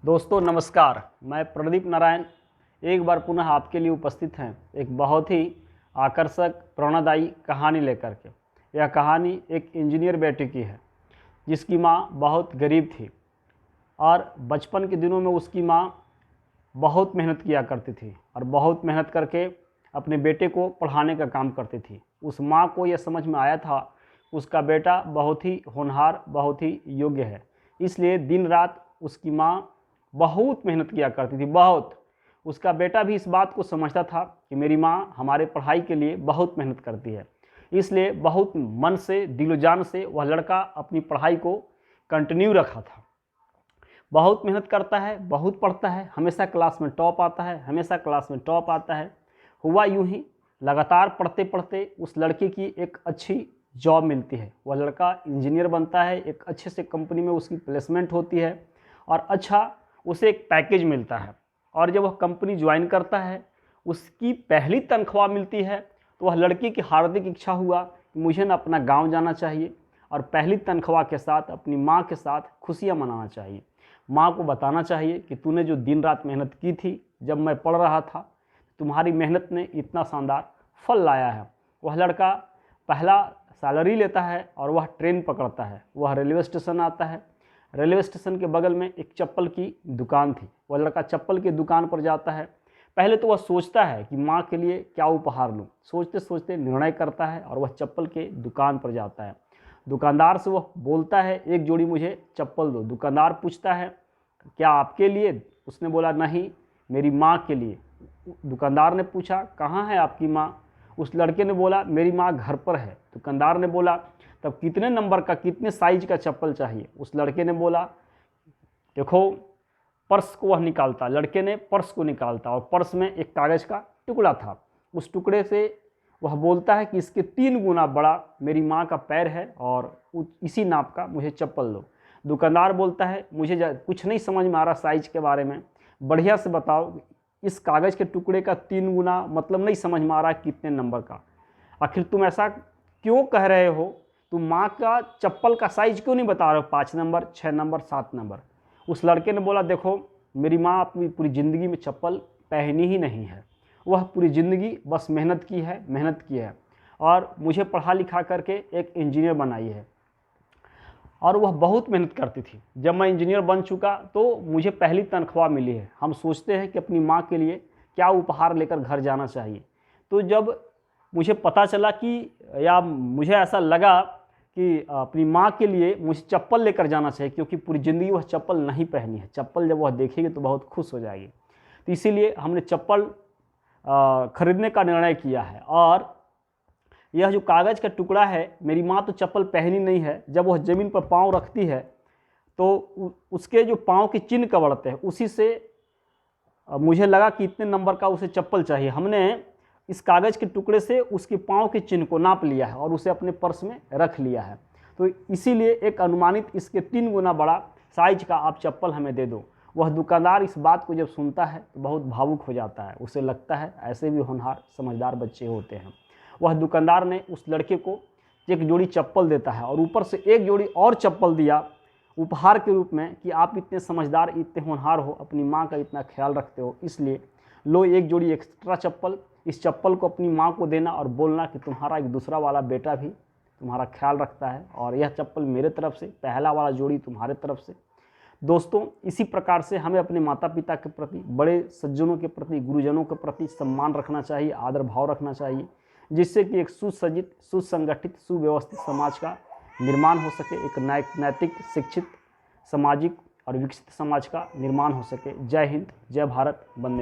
दोस्तों नमस्कार, मैं प्रदीप नारायण एक बार पुनः आपके लिए उपस्थित हैं एक बहुत ही आकर्षक प्रेरणादायी कहानी लेकर के। यह कहानी एक इंजीनियर बेटे की है जिसकी माँ बहुत गरीब थी और बचपन के दिनों में उसकी माँ बहुत मेहनत किया करती थी और बहुत मेहनत करके अपने बेटे को पढ़ाने का काम करती थी। उस माँ को यह समझ में आया था उसका बेटा बहुत ही होनहार, बहुत ही योग्य है, इसलिए दिन रात उसकी माँ बहुत मेहनत किया करती थी। बहुत उसका बेटा भी इस बात को समझता था कि मेरी माँ हमारे पढ़ाई के लिए बहुत मेहनत करती है, इसलिए बहुत मन से दिलो जान से वह लड़का अपनी पढ़ाई को कंटिन्यू रखा था। बहुत मेहनत करता है, बहुत पढ़ता है, हमेशा क्लास में टॉप आता है, हमेशा क्लास में टॉप आता है। हुआ यूँ ही लगातार पढ़ते पढ़ते उस लड़के की एक अच्छी जॉब मिलती है। वह लड़का इंजीनियर बनता है, एक अच्छे से कंपनी में उसकी प्लेसमेंट होती है और अच्छा उसे एक पैकेज मिलता है। और जब वह कंपनी ज्वाइन करता है, उसकी पहली तनख्वाह मिलती है तो वह लड़की की हार्दिक इच्छा हुआ कि मुझे ना अपना गांव जाना चाहिए और पहली तनख्वाह के साथ अपनी माँ के साथ खुशियाँ मनाना चाहिए। माँ को बताना चाहिए कि तूने जो दिन रात मेहनत की थी जब मैं पढ़ रहा था, तुम्हारी मेहनत ने इतना शानदार फल लाया है। वह लड़का पहला सैलरी लेता है और वह ट्रेन पकड़ता है। वह रेलवे स्टेशन आता है। रेलवे स्टेशन के बगल में एक चप्पल की दुकान थी। वह लड़का चप्पल की दुकान पर जाता है। पहले तो वह सोचता है कि माँ के लिए क्या उपहार लूँ। सोचते सोचते निर्णय करता है और वह चप्पल के दुकान पर जाता है। दुकानदार से वह बोलता है, एक जोड़ी मुझे चप्पल दो। दुकानदार पूछता है, क्या आपके लिए? उसने बोला, नहीं, मेरी माँ के लिए। दुकानदार ने पूछा, कहाँ है आपकी माँ? उस लड़के ने बोला, मेरी माँ घर पर है। दुकानदार ने बोला, तब कितने नंबर का, कितने साइज का चप्पल चाहिए? उस लड़के ने बोला, देखो, पर्स को वह निकालता। लड़के ने पर्स को निकालता और पर्स में एक कागज़ का टुकड़ा था। उस टुकड़े से वह बोलता है कि इसके 3 गुना बड़ा मेरी माँ का पैर है और इसी नाप का मुझे चप्पल दो। दुकानदार बोलता है, मुझे कुछ नहीं समझ में आ रहा साइज के बारे में, बढ़िया से बताओ। इस कागज़ के टुकड़े का 3 गुना मतलब नहीं समझ में आ रहा है कितने नंबर का। आखिर तुम ऐसा क्यों कह रहे हो? तुम माँ का चप्पल का साइज क्यों नहीं बता रहे हो? 5 नंबर, 6 नंबर, 7 नंबर। उस लड़के ने बोला, देखो, मेरी माँ अपनी पूरी ज़िंदगी में चप्पल पहनी ही नहीं है। वह पूरी ज़िंदगी बस मेहनत की है और मुझे पढ़ा लिखा करके एक इंजीनियर बनाई है और वह बहुत मेहनत करती थी। जब मैं इंजीनियर बन चुका तो मुझे पहली तनख्वाह मिली है। हम सोचते हैं कि अपनी माँ के लिए क्या उपहार लेकर घर जाना चाहिए। तो जब मुझे पता चला कि, या मुझे ऐसा लगा कि अपनी माँ के लिए मुझे चप्पल लेकर जाना चाहिए, क्योंकि पूरी ज़िंदगी वह चप्पल नहीं पहनी है। चप्पल जब वह देखेगी तो बहुत खुश हो जाएगी। तो इसीलिए हमने चप्पल खरीदने का निर्णय किया है। और यह जो कागज़ का टुकड़ा है, मेरी माँ तो चप्पल पहनी नहीं है। जब वह ज़मीन पर पाँव रखती है तो उसके जो पाँव के चिन्ह कवड़ते हैं, उसी से मुझे लगा कि इतने नंबर का उसे चप्पल चाहिए। हमने इस कागज़ के टुकड़े से उसके पाँव के चिन्ह को नाप लिया है और उसे अपने पर्स में रख लिया है। तो इसीलिए एक अनुमानित इसके 3 गुना बड़ा साइज का आप चप्पल हमें दे दो। वह दुकानदार इस बात को जब सुनता है तो बहुत भावुक हो जाता है। उसे लगता है ऐसे भी होनहार समझदार बच्चे होते हैं। वह दुकानदार ने उस लड़के को एक जोड़ी चप्पल देता है और ऊपर से एक जोड़ी और चप्पल दिया उपहार के रूप में कि आप इतने समझदार, इतने होनहार हो, अपनी माँ का इतना ख्याल रखते हो, इसलिए लो एक जोड़ी एक्स्ट्रा चप्पल। इस चप्पल को अपनी माँ को देना और बोलना कि तुम्हारा एक दूसरा वाला बेटा भी तुम्हारा ख्याल रखता है और यह चप्पल मेरे तरफ से, पहला वाला जोड़ी तुम्हारे तरफ से। दोस्तों, इसी प्रकार से हमें अपने माता पिता के प्रति, बड़े सज्जनों के प्रति, गुरुजनों के प्रति सम्मान रखना चाहिए, आदर भाव रखना चाहिए, जिससे कि एक सुसज्जित, सुसंगठित, सुव्यवस्थित समाज का निर्माण हो सके, एक नैतिक, शिक्षित, सामाजिक और विकसित समाज का निर्माण हो सके। जय हिंद, जय भारत, वंदे।